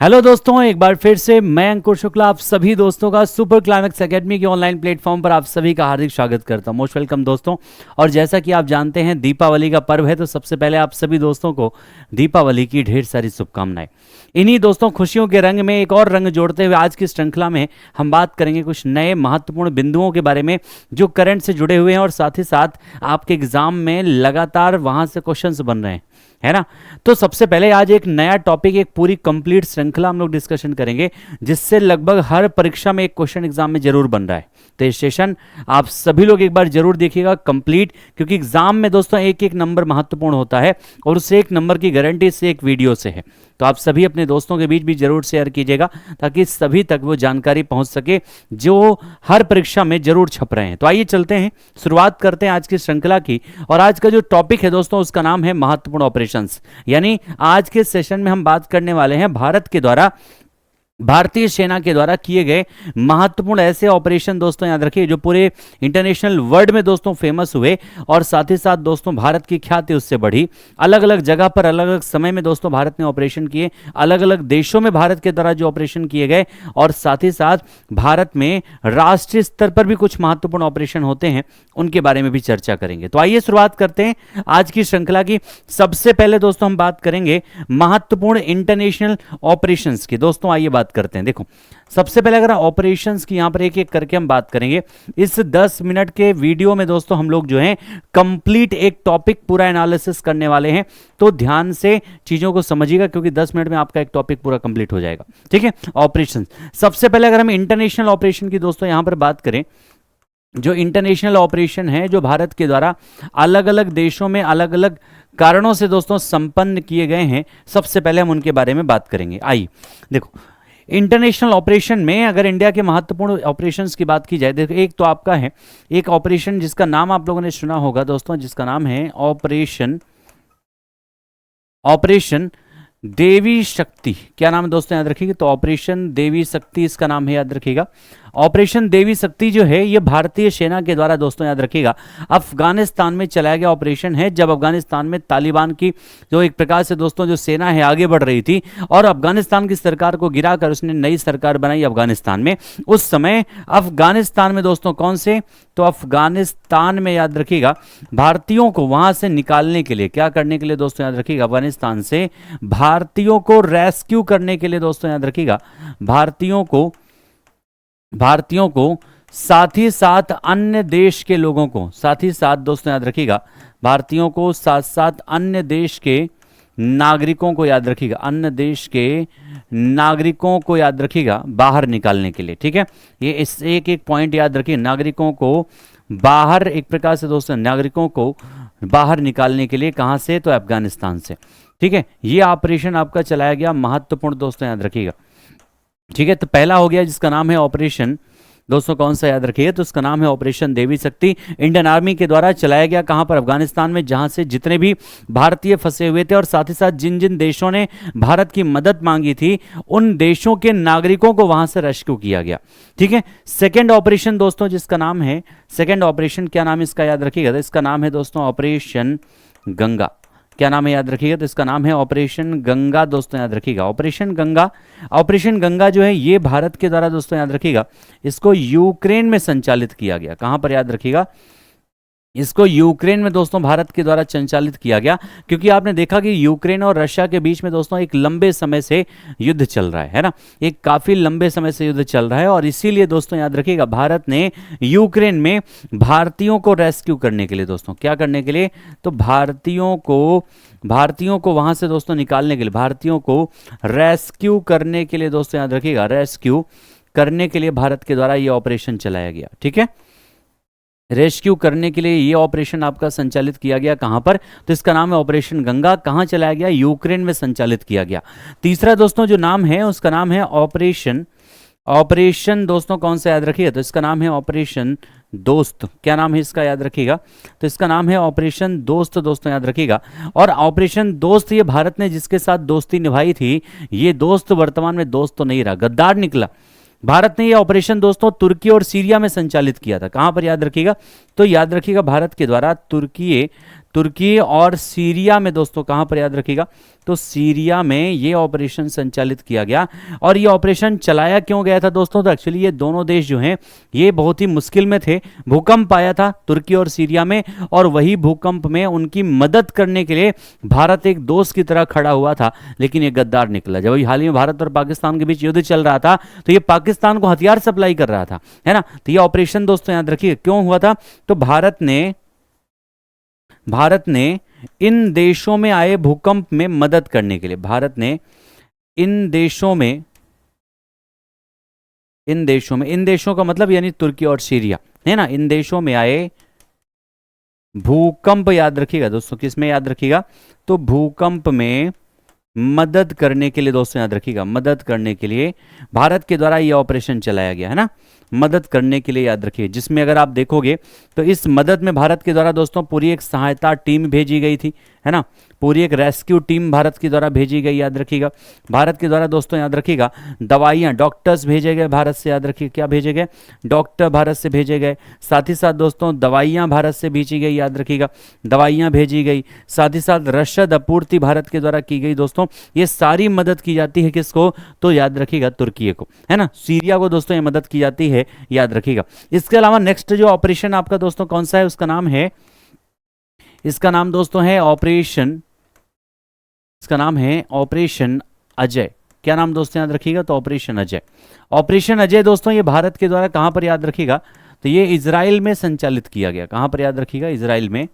Hello दोस्तों, एक बार फिर से मैं अंकुर शुक्ला आप सभी दोस्तों का सुपर क्लाइमेक्स एकेडमी के ऑनलाइन प्लेटफॉर्म पर आप सभी का हार्दिक स्वागत करता हूं। मोस्ट वेलकम दोस्तों। और जैसा कि आप जानते हैं दीपावली का पर्व है, तो सबसे पहले आप सभी दोस्तों को दीपावली की ढेर सारी शुभकामनाएं। इन्हीं दोस्तों खुशियों के रंग में एक और रंग जोड़ते हुए आज की श्रृंखला में हम बात करेंगे कुछ नए महत्वपूर्ण बिंदुओं के बारे में जो करंट से जुड़े हुए हैं और साथ ही साथ आपके एग्जाम में लगातार वहां से क्वेश्चंस बन रहे हैं, है ना। तो सबसे पहले आज एक नया टॉपिक, एक पूरी कंप्लीट श्रृंखला हम लोग डिस्कशन करेंगे जिससे लगभग हर परीक्षा में एक क्वेश्चन एग्जाम में जरूर बन रहा है। तो ये सेशन आप सभी लोग एक बार जरूर देखिएगा कंप्लीट, क्योंकि एग्जाम में दोस्तों एक एक नंबर महत्वपूर्ण होता है और उस एक नंबर की गारंटी से एक वीडियो से है। तो आप सभी अपने दोस्तों के बीच भी जरूर शेयर कीजिएगा ताकि सभी तक वो जानकारी पहुंच सके जो हर परीक्षा में जरूर छप रहे हैं। तो आइए चलते हैं, शुरुआत करते हैं आज की श्रृंखला की। और आज का जो टॉपिक है दोस्तों उसका नाम है महत्वपूर्ण ऑपरेशंस। यानी आज के सेशन में हम बात करने वाले हैं भारतीय सेना के द्वारा किए गए महत्वपूर्ण ऐसे ऑपरेशन। दोस्तों याद रखिए जो पूरे इंटरनेशनल वर्ल्ड में दोस्तों फेमस हुए और साथ ही साथ दोस्तों भारत की ख्याति उससे बढ़ी। अलग अलग जगह पर अलग अलग समय में दोस्तों भारत ने ऑपरेशन किए, अलग अलग देशों में भारत के द्वारा जो ऑपरेशन किए गए, और साथ ही साथ भारत में राष्ट्रीय स्तर पर भी कुछ महत्वपूर्ण ऑपरेशन होते हैं, उनके बारे में भी चर्चा करेंगे। तो आइए शुरुआत करते हैं आज की श्रृंखला की। सबसे पहले दोस्तों हम बात करेंगे महत्वपूर्ण इंटरनेशनल ऑपरेशंस की। दोस्तों आइए बात करते हैं। देखो सबसे पहले अगर ऑपरेशंस की यहां पर एक एक करके हम बात करेंगे इस 10 मिनट के वीडियो में दोस्तों हम लोग जो है कंप्लीट एक टॉपिक पूरा एनालिसिस करने वाले हैं। तो ध्यान से चीजों को समझिएगा क्योंकि 10 मिनट में आपका एक टॉपिक पूरा कंप्लीट हो जाएगा। ठीक है, ऑपरेशंस। सबसे पहले अगर हम इंटरनेशनल ऑपरेशन की दोस्तों यहां पर बात करें, जो इंटरनेशनल ऑपरेशन है जो भारत के द्वारा अलग अलग देशों में अलग अलग कारणों से दोस्तों संपन्न किए गए हैं, सबसे पहले हम उनके बारे में बात करेंगे। आइए देखो इंटरनेशनल ऑपरेशन में अगर इंडिया के महत्वपूर्ण ऑपरेशंस की बात की जाए, देखो एक तो आपका है एक ऑपरेशन जिसका नाम आप लोगों ने सुना होगा दोस्तों, जिसका नाम है ऑपरेशन देवी शक्ति। क्या नाम है दोस्तों याद रखिएगा, तो ऑपरेशन देवी शक्ति इसका नाम है, याद रखिएगा। ऑपरेशन देवी शक्ति जो है ये भारतीय सेना के द्वारा दोस्तों याद रखिएगा अफगानिस्तान में चलाया गया ऑपरेशन है। जब अफगानिस्तान में तालिबान की जो एक प्रकार से दोस्तों जो सेना है आगे बढ़ रही थी और अफगानिस्तान की सरकार को गिराकर उसने नई सरकार बनाई अफगानिस्तान में, उस समय अफगानिस्तान में दोस्तों कौन से, तो अफगानिस्तान में याद रखिएगा भारतीयों को वहां से निकालने के लिए, क्या करने के लिए दोस्तों याद रखिएगा, अफगानिस्तान से भारतीयों को रेस्क्यू करने के लिए दोस्तों याद रखिएगा भारतीयों को साथ ही साथ अन्य देश के लोगों को, साथ ही साथ दोस्तों याद रखिएगा भारतीयों को साथ साथ अन्य देश के नागरिकों को याद रखिएगा, अन्य देश के नागरिकों को याद रखिएगा बाहर निकालने के लिए। ठीक है, ये इस एक एक पॉइंट याद रखिए, नागरिकों को बाहर, एक प्रकार से दोस्तों नागरिकों को बाहर निकालने के लिए, कहां से, तो अफगानिस्तान से। ठीक है, ये ऑपरेशन आपका चलाया गया महत्वपूर्ण दोस्तों याद रखिएगा। ठीक है, तो पहला हो गया जिसका नाम है ऑपरेशन, दोस्तों कौन सा याद रखिए, तो उसका नाम है ऑपरेशन देवी शक्ति। इंडियन आर्मी के द्वारा चलाया गया कहां पर, अफगानिस्तान में, जहां से जितने भी भारतीय फंसे हुए थे और साथ ही साथ जिन जिन देशों ने भारत की मदद मांगी थी उन देशों के नागरिकों को वहां से रेस्क्यू किया गया। ठीक है, सेकेंड ऑपरेशन दोस्तों जिसका नाम है, सेकेंड ऑपरेशन क्या नाम है इसका याद रखिएगा, तो इसका नाम है दोस्तों ऑपरेशन गंगा। क्या नाम है याद रखिएगा, तो इसका नाम है ऑपरेशन गंगा दोस्तों याद रखिएगा, ऑपरेशन गंगा। ऑपरेशन गंगा जो है ये भारत के द्वारा दोस्तों याद रखिएगा इसको यूक्रेन में संचालित किया गया। कहां पर याद रखिएगा, इसको यूक्रेन में दोस्तों भारत के द्वारा संचालित किया गया, क्योंकि आपने देखा कि यूक्रेन और रशिया के बीच में दोस्तों एक लंबे समय से युद्ध चल रहा है ना, एक काफी लंबे समय से युद्ध चल रहा है। और इसीलिए दोस्तों याद रखिएगा भारत ने यूक्रेन में भारतीयों को रेस्क्यू करने के लिए दोस्तों, क्या करने के लिए, तो भारतीयों को वहां से दोस्तों निकालने के लिए, भारतीयों को रेस्क्यू करने के लिए दोस्तों याद रखिएगा, रेस्क्यू करने के लिए भारत के द्वारा यह ऑपरेशन चलाया गया। ठीक है, रेस्क्यू करने के लिए ये ऑपरेशन आपका संचालित किया गया कहां पर, तो इसका नाम है ऑपरेशन गंगा। कहां चलाया गया, यूक्रेन में संचालित किया गया। तीसरा दोस्तों जो नाम है उसका नाम है ऑपरेशन दोस्तों कौन सा याद रखिए, तो इसका नाम है ऑपरेशन दोस्त। क्या नाम है इसका याद रखिएगा, तो इसका नाम है ऑपरेशन दोस्त दोस्तों याद रखिएगा। और ऑपरेशन दोस्त ये भारत ने जिसके साथ दोस्ती निभाई थी, ये दोस्त वर्तमान में दोस्त तो नहीं रहा, गद्दार निकला। भारत ने यह ऑपरेशन दोस्तों तुर्की और सीरिया में संचालित किया था। कहां पर याद रखिएगा, तो याद रखिएगा भारत के द्वारा तुर्की तुर्की और सीरिया में दोस्तों, कहां पर याद रखिएगा, तो सीरिया में ये ऑपरेशन संचालित किया गया। और ये ऑपरेशन चलाया क्यों गया था दोस्तों, तो एक्चुअली ये दोनों देश जो हैं ये बहुत ही मुश्किल में थे, भूकंप आया था तुर्की और सीरिया में, और वही भूकंप में उनकी मदद करने के लिए भारत एक दोस्त की तरह खड़ा हुआ था, लेकिन ये गद्दार निकला। जब हाल ही में भारत और पाकिस्तान के बीच युद्ध चल रहा था तो ये पाकिस्तान को हथियार सप्लाई कर रहा था, है ना। तो ये ऑपरेशन दोस्तों याद रखिए क्यों हुआ था, तो भारत ने इन देशों में आए भूकंप में मदद करने के लिए, भारत ने इन देशों का मतलब यानी तुर्की और सीरिया, है ना, इन देशों में आए भूकंप, याद रखिएगा दोस्तों, किस में याद रखिएगा, तो भूकंप में मदद करने के लिए दोस्तों याद रखिएगा, मदद करने के लिए भारत के द्वारा यह ऑपरेशन चलाया गया, है ना, मदद करने के लिए याद रखिए। जिसमें अगर आप देखोगे तो इस मदद में भारत के द्वारा दोस्तों पूरी एक सहायता टीम भेजी गई थी, है ना, पूरी एक रेस्क्यू टीम भारत के द्वारा भेजी गई, याद रखिएगा। भारत के द्वारा दोस्तों याद रखिएगा दवाइयाँ, डॉक्टर्स भेजे गए भारत से, याद रखिए क्या भेजे गए, डॉक्टर भारत से भेजे गए। साथ ही साथ दोस्तों दवाइयाँ भारत से भेजी गई, याद रखिएगा, दवाइयाँ भेजी गई। साथ ही साथ रसद आपूर्ति भारत के द्वारा की गई दोस्तों। ये सारी मदद की जाती है किसको, तो याद रखिएगा तुर्की को, है ना, सीरिया को दोस्तों ये मदद की जाती है, याद रखिएगा। इसके अलावा नेक्स्ट जो ऑपरेशन आपका दोस्तों कौन सा है, उसका नाम है, इसका नाम दोस्तों है ऑपरेशन, इसका नाम है ऑपरेशन अजय। क्या नाम दोस्तों याद रखिएगा, तो ऑपरेशन अजय। ऑपरेशन अजय दोस्तों ये भारत के द्वारा कहां पर याद रखिएगा, तो ये इजराइल में संचालित किया गया। कहां पर याद रखिएगा, इजराइल में।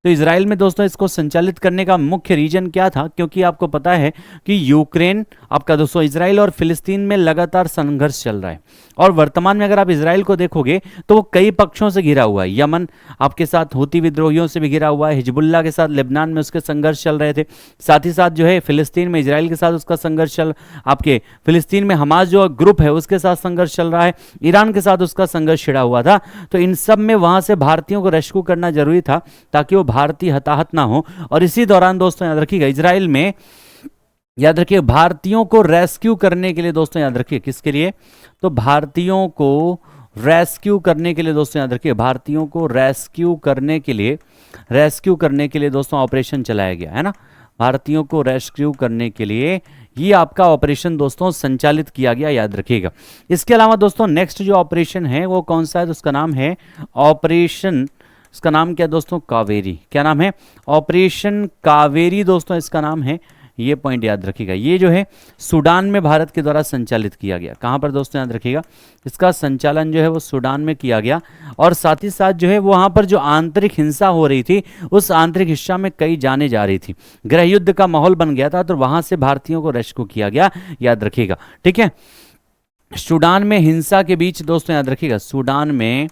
तो इजराइल में दोस्तों इसको संचालित करने का मुख्य रीजन क्या था, क्योंकि आपको पता है कि यूक्रेन आपका दोस्तों इजराइल और फिलिस्तीन में लगातार संघर्ष चल रहा है, और वर्तमान में अगर आप इजराइल को देखोगे तो वो कई पक्षों से घिरा हुआ है। यमन आपके साथ हूती विद्रोहियों से भी घिरा हुआ है, हिजबुल्लाह के साथ लेबनान में उसके संघर्ष चल रहे थे। साथ ही साथ जो है फिलिस्तीन में इजराइल के साथ उसका संघर्ष चल, आपके फिलिस्तीन में हमास जो ग्रुप है उसके साथ संघर्ष चल रहा है, ईरान के साथ उसका संघर्ष छिड़ा हुआ था। तो इन सब में वहां से भारतीयों को रेस्क्यू करना जरूरी था ताकि वो भारतीय हताहत ना हो। और इसी दौरान दोस्तों याद रखिएगा इजराइल में, याद रखिए भारतीयों को रेस्क्यू करने के लिए दोस्तों याद रखिए, किसके लिए, तो भारतीयों को रेस्क्यू करने के लिए दोस्तों याद रखिए, भारतीयों को रेस्क्यू करने के लिए दोस्तों ऑपरेशन चलाया गया, है ना, भारतीयों को रेस्क्यू करने के लिए ये आपका ऑपरेशन दोस्तों संचालित किया गया, याद रखिएगा। इसके अलावा दोस्तों नेक्स्ट जो ऑपरेशन है वो कौन सा है, तो उसका नाम है ऑपरेशन, इसका नाम क्या दोस्तों, कावेरी। क्या नाम है, ऑपरेशन कावेरी दोस्तों इसका नाम है। ये पॉइंट याद रखिएगा, ये जो है सूडान में भारत के द्वारा संचालित किया गया। कहां पर दोस्तों याद रखिएगा, इसका संचालन जो है वो सूडान में किया गया। और साथ ही साथ जो है वहां पर जो आंतरिक हिंसा हो रही थी उस आंतरिक हिंसा में कई जाने जा रही थी, गृह युद्ध का माहौल बन गया था, तो वहां से भारतीयों को रेस्क्यू किया गया, याद रखिएगा, ठीक है। सूडान में हिंसा के बीच दोस्तों याद रखिएगा, सूडान में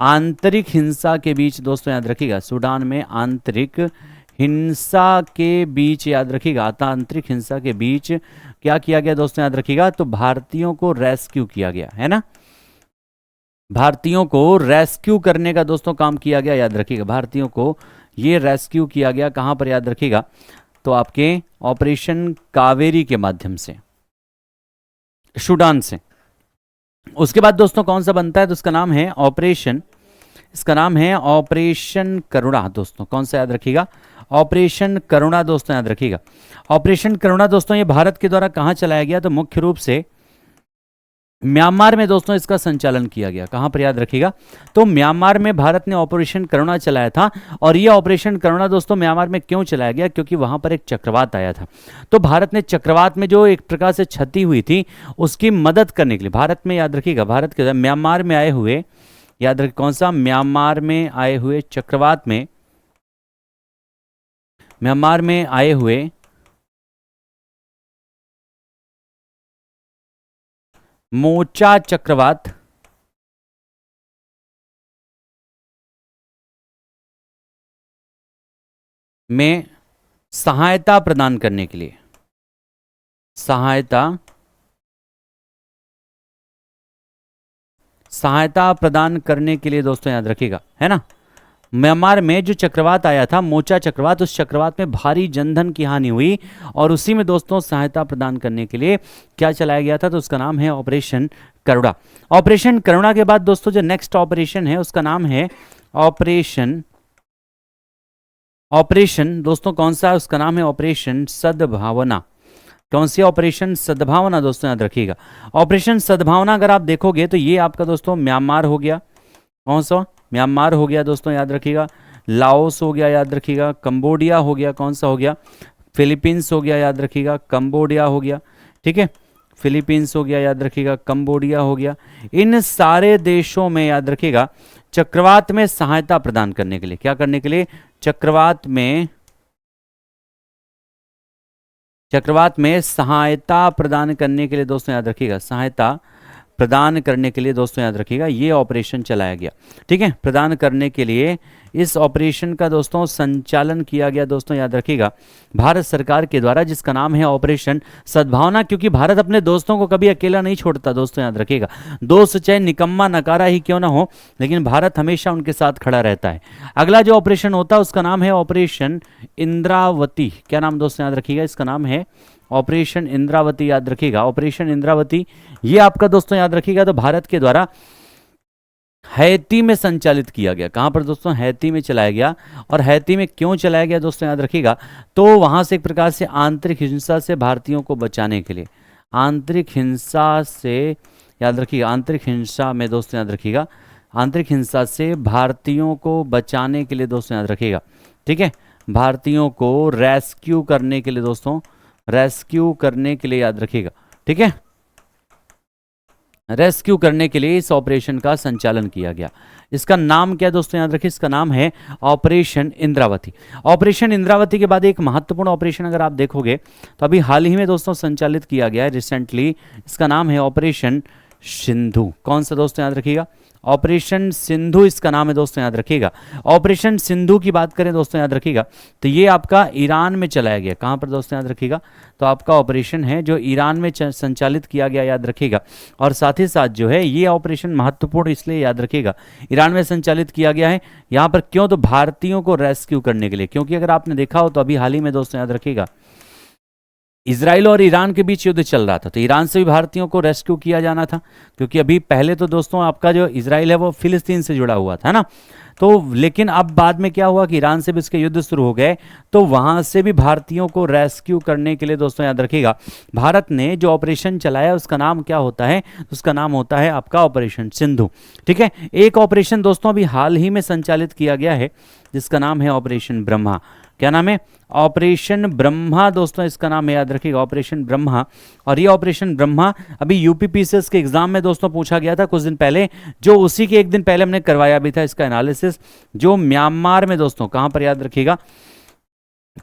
आंतरिक हिंसा के बीच दोस्तों याद रखिएगा, सूडान में आंतरिक हिंसा के बीच याद रखिएगा, आंतरिक हिंसा के बीच क्या किया गया दोस्तों याद रखिएगा, तो भारतीयों को रेस्क्यू किया गया, है ना, भारतीयों को रेस्क्यू करने का दोस्तों काम किया गया, याद रखिएगा, भारतीयों को ये रेस्क्यू किया गया। कहां पर याद रखिएगा, तो आपके ऑपरेशन कावेरी के माध्यम से, सूडान से। उसके बाद दोस्तों कौन सा बनता है, तो इसका नाम है ऑपरेशन, इसका नाम है ऑपरेशन करुणा दोस्तों। कौन सा याद रखिएगा, ऑपरेशन करुणा दोस्तों याद रखिएगा। ऑपरेशन करुणा दोस्तों ये भारत के द्वारा कहां चलाया गया, तो मुख्य रूप से म्यांमार में दोस्तों इसका संचालन किया गया। कहां पर याद रखिएगा, तो म्यांमार में भारत ने ऑपरेशन करुणा चलाया था। और यह ऑपरेशन करुणा दोस्तों म्यांमार में क्यों चलाया गया, क्योंकि वहां पर एक चक्रवात आया था। तो भारत ने चक्रवात में जो एक प्रकार से क्षति हुई थी उसकी मदद करने के लिए भारत में, याद रखिएगा, भारत के म्यांमार में आए हुए, याद रखिए कौन सा, म्यांमार में आए हुए चक्रवात में, म्यांमार में आए हुए मोचा चक्रवात में सहायता प्रदान करने के लिए, सहायता प्रदान करने के लिए दोस्तों याद रखिएगा, है ना, म्यांमार में जो चक्रवात आया था मोचा चक्रवात, उस चक्रवात में भारी जनधन की हानि हुई और उसी में दोस्तों सहायता प्रदान करने के लिए क्या चलाया गया था, तो उसका नाम है ऑपरेशन करुणा। ऑपरेशन करुणा के बाद दोस्तों जो नेक्स्ट ऑपरेशन है उसका नाम है ऑपरेशन ऑपरेशन दोस्तों कौन सा है, उसका नाम है ऑपरेशन सद्भावना। कौन सी ऑपरेशन सद्भावना दोस्तों, याद रखिएगा। ऑपरेशन सद्भावना अगर आप देखोगे तो ये आपका दोस्तों म्यांमार हो गया, कौन सा, म्यांमार हो गया दोस्तों, याद रखिएगा। लाओस हो गया, याद रखिएगा। कंबोडिया हो गया, कौन सा हो गया, फिलीपींस हो गया, याद रखिएगा। कंबोडिया हो गया, ठीक है, फिलीपींस हो गया, याद रखिएगा। कंबोडिया हो गया। इन सारे देशों में याद रखिएगा चक्रवात में सहायता प्रदान करने के लिए, क्या करने के लिए, चक्रवात में सहायता प्रदान करने के लिए दोस्तों, याद रखिएगा, सहायता प्रदान करने के लिए दोस्तों, याद रखिएगा, ये ऑपरेशन चलाया गया। ठीक है, प्रदान करने के लिए इस ऑपरेशन का दोस्तों संचालन किया गया दोस्तों, याद रखिएगा, भारत सरकार के द्वारा, जिसका नाम है ऑपरेशन सद्भावना। क्योंकि भारत अपने दोस्तों को कभी अकेला नहीं छोड़ता दोस्तों, याद रखिएगा। दोस्त चाहे निकम्मा नकारा ही क्यों ना हो, लेकिन भारत हमेशा उनके साथ खड़ा रहता है। अगला जो ऑपरेशन होता है उसका नाम है ऑपरेशन इंद्रावती। क्या नाम दोस्तों, याद रखिएगा, इसका नाम है ऑपरेशन इंद्रावती, याद रखिएगा। ऑपरेशन इंद्रावती ये आपका दोस्तों याद रखिएगा तो भारत के द्वारा हैती में संचालित किया गया। कहां पर दोस्तों, हैती में चलाया गया। और हैती में क्यों चलाया गया दोस्तों, याद रखिएगा, तो वहां से एक प्रकार से आंतरिक हिंसा से भारतीयों को बचाने के लिए, आंतरिक हिंसा से, याद रखिएगा, आंतरिक हिंसा में दोस्तों याद रखिएगा, आंतरिक हिंसा से भारतीयों को बचाने के लिए दोस्तों, याद रखिएगा, ठीक है, भारतीयों को रेस्क्यू करने के लिए दोस्तों, रेस्क्यू करने के लिए, याद रखिएगा, ठीक है, रेस्क्यू करने के लिए इस ऑपरेशन का संचालन किया गया। इसका नाम क्या है दोस्तों, याद रखिए, इसका नाम है ऑपरेशन इंद्रावती। ऑपरेशन इंद्रावती के बाद एक महत्वपूर्ण ऑपरेशन अगर आप देखोगे तो अभी हाल ही में दोस्तों संचालित किया गया है रिसेंटली, इसका नाम है ऑपरेशन सिंधु। कौन सा दोस्तों, याद रखिएगा, ऑपरेशन सिंधु इसका नाम है दोस्तों, याद रखिएगा। ऑपरेशन सिंधु की बात करें दोस्तों, याद रखिएगा, तो ये आपका ईरान में चलाया गया। कहां पर दोस्तों, याद रखिएगा, तो आपका ऑपरेशन है जो ईरान में संचालित किया गया, याद रखिएगा। और साथ ही साथ जो है ये ऑपरेशन महत्वपूर्ण इसलिए, याद रखिएगा, ईरान में संचालित किया गया है। यहां पर क्यों, तो भारतीयों को रेस्क्यू करने के लिए। क्योंकि अगर आपने देखा हो तो अभी हाल ही में दोस्तों, याद रखिएगा, इजराइल और ईरान के बीच युद्ध चल रहा था, तो ईरान से भी भारतीयों को रेस्क्यू किया जाना था। क्योंकि अभी पहले तो दोस्तों आपका जो इजराइल है वो फिलिस्तीन से जुड़ा हुआ था ना, तो लेकिन अब बाद में क्या हुआ कि ईरान से भी इसके युद्ध शुरू हो गए, तो वहां से भी भारतीयों को रेस्क्यू करने के लिए दोस्तों, याद रखिएगा, भारत ने जो ऑपरेशन चलाया उसका नाम क्या होता है, उसका नाम होता है आपका ऑपरेशन सिंधु। ठीक है, एक ऑपरेशन दोस्तों अभी हाल ही में संचालित किया गया है जिसका नाम है ऑपरेशन ब्रह्मा। क्या नाम है, ऑपरेशन ब्रह्मा दोस्तों, इसका नाम है, याद रखिएगा, ऑपरेशन ब्रह्मा। और ये ऑपरेशन ब्रह्मा अभी यूपीपीसीएस के एग्जाम में दोस्तों पूछा गया था कुछ दिन पहले, जो उसी के एक दिन पहले हमने करवाया भी था इसका एनालिसिस, जो म्यांमार में दोस्तों, कहां पर, याद रखिएगा,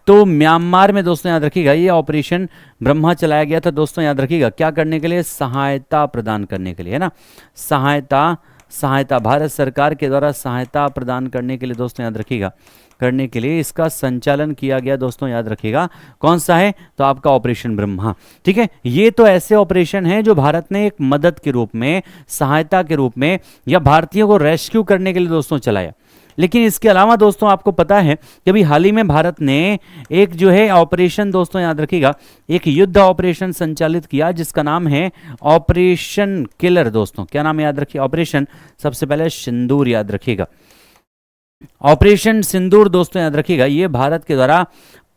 तो म्यांमार में दोस्तों, याद रखिएगा, ये ऑपरेशन ब्रह्मा चलाया गया था दोस्तों, याद रखिएगा, क्या करने के लिए, सहायता प्रदान करने के लिए, है ना, सहायता भारत सरकार के द्वारा सहायता प्रदान करने के लिए दोस्तों, याद रखिएगा, करने के लिए इसका संचालन किया गया दोस्तों, याद रखिएगा। कौन सा है, तो आपका ऑपरेशन ब्रह्मा। ठीक है, ये तो ऐसे ऑपरेशन हैं जो भारत ने एक मदद के रूप में, सहायता के रूप में, या भारतीयों को रेस्क्यू करने के लिए दोस्तों चलाया। लेकिन इसके अलावा दोस्तों आपको पता है कि अभी हाल ही में भारत ने एक जो है ऑपरेशन दोस्तों, याद रखिएगा, एक युद्ध ऑपरेशन संचालित किया जिसका नाम है ऑपरेशन किलर दोस्तों। क्या नाम है, याद रखिए, ऑपरेशन सबसे पहले सिंदूर, याद रखिएगा, ऑपरेशन सिंदूर दोस्तों, याद रखिएगा, ये भारत के द्वारा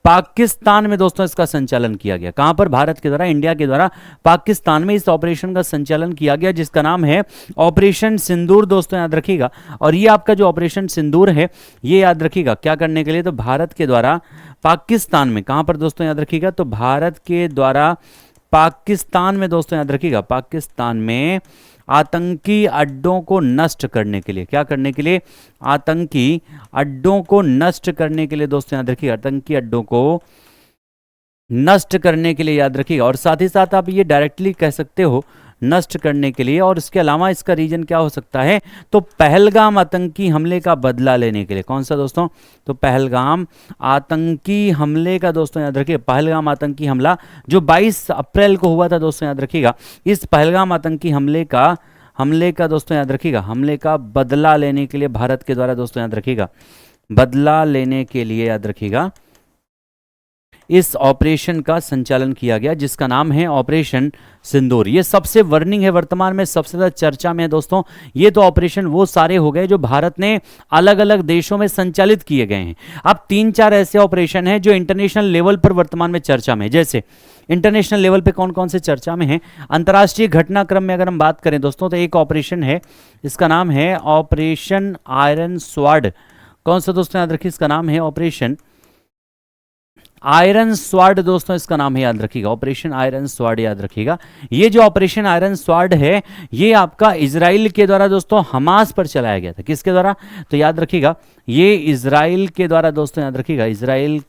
पाकिस्तान में दोस्तों इसका संचालन किया गया। कहां पर, भारत के द्वारा, इंडिया के द्वारा पाकिस्तान में इस ऑपरेशन का संचालन किया गया जिसका नाम है ऑपरेशन सिंदूर दोस्तों, याद रखिएगा। और ये आपका जो ऑपरेशन सिंदूर है ये याद रखिएगा क्या करने के लिए, तो भारत के द्वारा पाकिस्तान में, कहां पर दोस्तों, याद रखिएगा, तो भारत के द्वारा पाकिस्तान में दोस्तों, याद रखिएगा, पाकिस्तान में आतंकी अड्डों को नष्ट करने के लिए, क्या करने के लिए, आतंकी अड्डों को नष्ट करने के लिए दोस्तों, याद रखिएगा, आतंकी अड्डों को नष्ट करने के लिए, याद रखिएगा। और साथ ही साथ आप ये डायरेक्टली कह सकते हो नष्ट करने के लिए, और इसके अलावा इसका रीजन क्या हो सकता है, तो पहलगाम आतंकी हमले का बदला लेने के लिए। कौन सा दोस्तों, तो पहलगाम आतंकी हमले का दोस्तों, याद रखिए, पहलगाम आतंकी हमला जो 22 अप्रैल को हुआ था दोस्तों, याद रखिएगा, इस पहलगाम आतंकी हमले का दोस्तों, याद रखिएगा, हमले का बदला लेने के लिए भारत के द्वारा दोस्तों, याद रखिएगा, बदला लेने के लिए, याद रखिएगा, इस ऑपरेशन का संचालन किया गया जिसका नाम है ऑपरेशन सिंदूर। ये सबसे वर्निंग है, वर्तमान में सबसे ज़्यादा चर्चा में है दोस्तों। ये तो ऑपरेशन वो सारे हो गए जो भारत ने अलग अलग देशों में संचालित किए गए हैं। अब 3-4 ऐसे ऑपरेशन हैं जो इंटरनेशनल लेवल पर वर्तमान में चर्चा में, जैसे इंटरनेशनल लेवल पे कौन कौन से चर्चा में हैं। अंतर्राष्ट्रीय घटनाक्रम में अगर हम बात करें दोस्तों तो एक ऑपरेशन है, इसका नाम है ऑपरेशन आयरन स्वॉर्ड। कौन सा दोस्तों याद रखिए, इसका नाम है ऑपरेशन आयरन स्वॉर्ड दोस्तों, इसका नाम है, याद रखिएगा, ऑपरेशन आयरन स्वॉर्ड याद रखिएगा। ये जो ऑपरेशन आयरन स्वॉर्ड है ये आपका इजराइल के द्वारा दोस्तों हमास पर चलाया गया था। किसके द्वारा, तो याद रखिएगा ये इजराइल के द्वारा दोस्तों, याद रखिएगा इजराइल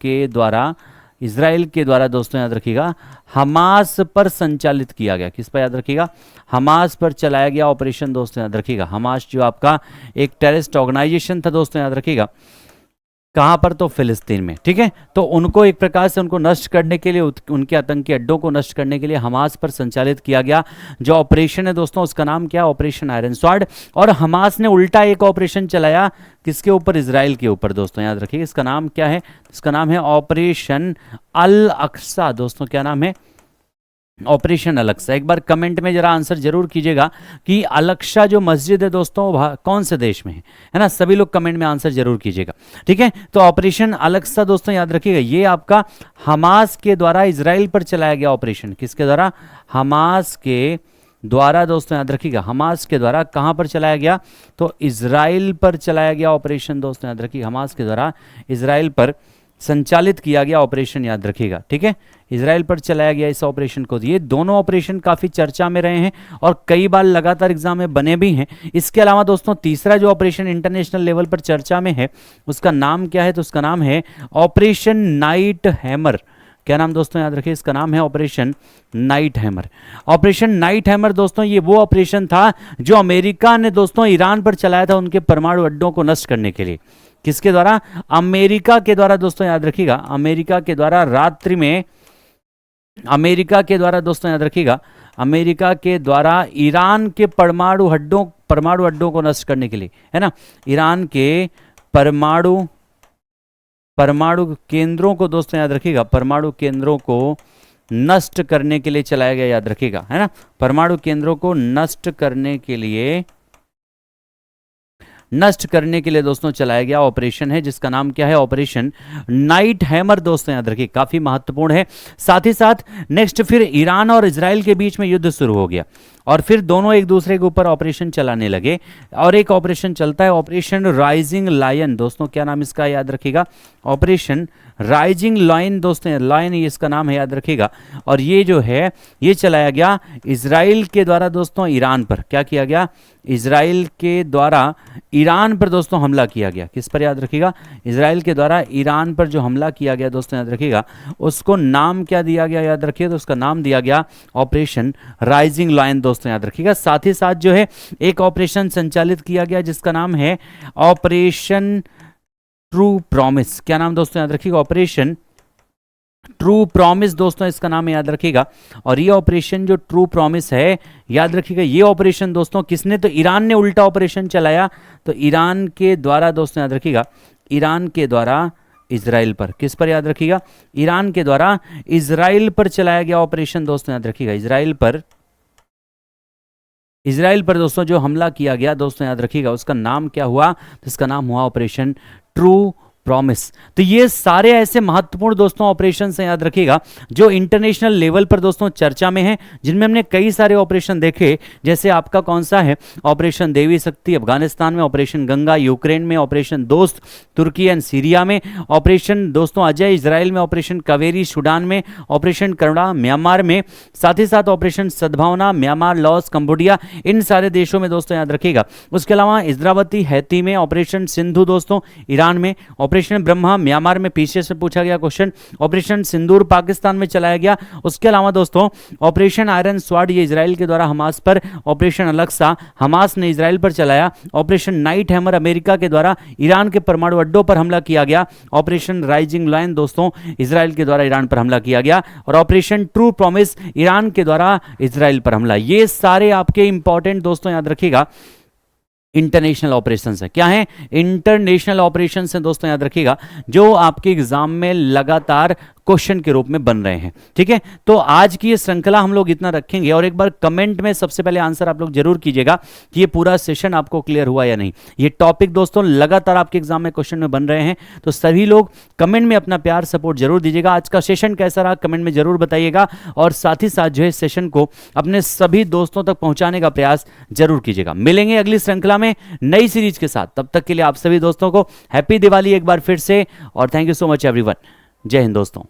के द्वारा दोस्तों याद रखिएगा हमास पर संचालित किया गया। किस पर, याद रखिएगा हमास पर चलाया गया ऑपरेशन दोस्तों, याद रखिएगा। हमास जो आपका एक टेररिस्ट ऑर्गेनाइजेशन था दोस्तों, याद रखिएगा कहां पर, तो फिलिस्तीन में, ठीक है। तो उनको एक प्रकार से उनको नष्ट करने के लिए, उनके आतंकी अड्डों को नष्ट करने के लिए हमास पर संचालित किया गया जो ऑपरेशन है दोस्तों, उसका नाम क्या, ऑपरेशन आयरन स्वॉर्ड। और हमास ने उल्टा एक ऑपरेशन चलाया किसके ऊपर, इजराइल के ऊपर दोस्तों, याद रखिए इसका नाम क्या है, इसका नाम है ऑपरेशन अल अक्सा दोस्तों। क्या नाम है, ऑपरेशन अलक्सा। एक बार कमेंट में जरा आंसर जरूर कीजिएगा कि अलक्सा जो मस्जिद है दोस्तों कौन से देश में है ना, सभी लोग कमेंट में आंसर जरूर कीजिएगा, ठीक है। तो ऑपरेशन अलक्सा दोस्तों याद रखिएगा ये आपका हमास के द्वारा इजराइल पर चलाया गया ऑपरेशन। किसके द्वारा, हमास के द्वारा दोस्तों, याद रखिएगा हमास के द्वारा कहां पर चलाया गया, तो इजराइल पर चलाया गया ऑपरेशन दोस्तों, याद रखिएगा हमास के द्वारा इजराइल पर संचालित किया गया ऑपरेशन, याद रखिएगा, ठीक है। इजराइल पर चलाया गया इस ऑपरेशन को। ये दोनों ऑपरेशन काफी चर्चा में रहे हैं और कई बार लगातार एग्जाम में बने भी हैं। इसके अलावा दोस्तों तीसरा जो ऑपरेशन इंटरनेशनल लेवल पर चर्चा में है उसका नाम क्या है, तो उसका नाम है ऑपरेशन नाइट हैमर। क्या नाम दोस्तों, याद रखिए इसका नाम है operation night hammer. Operation night hammer दोस्तों ये वो ऑपरेशन था जो अमेरिका ने दोस्तों ईरान पर चलाया था उनके परमाणु अड्डों को नष्ट करने के लिए। किसके द्वारा, अमेरिका के द्वारा दोस्तों, याद रखिएगा अमेरिका के द्वारा रात्रि में, अमेरिका के द्वारा दोस्तों याद रखिएगा अमेरिका के द्वारा ईरान के परमाणु अड्डों को नष्ट करने के लिए, है ना, ईरान के परमाणु केंद्रों को दोस्तों याद रखिएगा परमाणु केंद्रों को नष्ट करने के लिए चलाया गया, याद रखिएगा, है ना, परमाणु केंद्रों को नष्ट करने के लिए दोस्तों चलाया गया ऑपरेशन है जिसका नाम क्या है, ऑपरेशन नाइट हैमर दोस्तों, याद रखिए काफी महत्वपूर्ण है। साथ ही साथ नेक्स्ट फिर ईरान और इजराइल के बीच में युद्ध शुरू हो गया और फिर दोनों एक दूसरे के ऊपर ऑपरेशन चलाने लगे और एक ऑपरेशन चलता है ऑपरेशन राइजिंग लायन दोस्तों। क्या नाम इसका, याद रखिएगा ऑपरेशन राइजिंग लायन दोस्तों, लायन ये इसका नाम है, याद रखिएगा। और ये जो है ये चलाया गया इजराइल के द्वारा दोस्तों ईरान पर। क्या किया गया, इजराइल के द्वारा ईरान पर दोस्तों हमला किया गया। किस पर, याद रखिएगा इजराइल के द्वारा ईरान पर जो हमला किया गया दोस्तों, याद रखिएगा उसको नाम क्या दिया गया, याद रखिए तो उसका नाम दिया गया ऑपरेशन राइजिंग लायन दोस्तों, याद रखिएगा। साथ ही साथ जो है एक ऑपरेशन संचालित किया गया जिसका नाम है ऑपरेशन ट्रू प्रॉमिस। क्या नाम दोस्तों, याद रखिएगा ऑपरेशन ट्रू प्रॉमिस दोस्तों, इसका नाम याद रखिएगा। और ये ऑपरेशन जो ट्रू प्रॉमिस है, याद रखिएगा ये ऑपरेशन दोस्तों किसने, तो ईरान ने उल्टा ऑपरेशन चलाया। तो ईरान के द्वारा दोस्तों याद रखिएगा ईरान के द्वारा इजराइल पर, किस पर, याद रखिएगा ईरान के द्वारा इजराइल पर चलाया गया ऑपरेशन दोस्तों, याद रखिएगा इजराइल पर दोस्तों जो हमला किया गया दोस्तों, याद रखिएगा उसका नाम क्या हुआ, तो इसका नाम हुआ ऑपरेशन ट्रू प्रॉमिस। तो ये सारे ऐसे महत्वपूर्ण दोस्तों ऑपरेशन हैं, याद रखिएगा जो इंटरनेशनल लेवल पर दोस्तों चर्चा में हैं, जिनमें हमने कई सारे ऑपरेशन देखे। जैसे आपका कौन सा है, ऑपरेशन देवी शक्ति अफगानिस्तान में, ऑपरेशन गंगा यूक्रेन में, ऑपरेशन दोस्त तुर्की एंड सीरिया में, ऑपरेशन दोस्तों अजय इजराइल में, ऑपरेशन कावेरी सूडान में, ऑपरेशन करुणा म्यांमार में, साथ ही साथ ऑपरेशन सद्भावना म्यांमार, लाओस, कंबोडिया, इन सारे देशों में दोस्तों याद रखिएगा। उसके अलावा इंद्रावती हैती में, ऑपरेशन सिंधु दोस्तों ईरान में, ऑपरेशन ब्रह्मा म्यांमार में, पीछे से पूछा गया क्वेश्चन, ऑपरेशन सिंदूर पाकिस्तान में चलाया गया। उसके अलावा दोस्तों ऑपरेशन आयरन स्वॉर्ड ये इजराइल के द्वारा हमास पर, ऑपरेशन अलक्सा हमास ने इजराइल पर चलाया, ऑपरेशन नाइट हैमर अमेरिका के द्वारा ईरान के परमाणु अड्डों पर हमला किया गया, ऑपरेशन राइजिंग लायन दोस्तों इजराइल के द्वारा ईरान पर हमला किया गया, और ऑपरेशन ट्रू प्रॉमिस ईरान के द्वारा इजराइल पर हमला। ये सारे आपके इंपॉर्टेंट दोस्तों याद रखिएगा इंटरनेशनल ऑपरेशंस है। क्या है? इंटरनेशनल ऑपरेशंस है दोस्तों, याद रखिएगा, जो आपके एग्जाम में लगातार क्वेश्चन के रूप में बन रहे हैं। ठीक है, तो आज की ये श्रृंखला हम लोग इतना रखेंगे, और एक बार कमेंट में सबसे पहले आंसर आप लोग जरूर कीजिएगा कि ये पूरा सेशन आपको क्लियर हुआ या नहीं। ये टॉपिक दोस्तों लगातार आपके एग्जाम में क्वेश्चन में बन रहे हैं, तो सभी लोग कमेंट में अपना प्यार सपोर्ट जरूर दीजिएगा। आज का सेशन कैसा रहा कमेंट में जरूर बताइएगा, और साथ ही साथ जो है सेशन को अपने सभी दोस्तों तक पहुंचाने का प्रयास जरूर कीजिएगा। मिलेंगे अगली श्रृंखला में नई सीरीज के साथ, तब तक के लिए आप सभी दोस्तों को हैप्पी दिवाली एक बार फिर से, और thank you so much everyone. जय हिंद दोस्तों।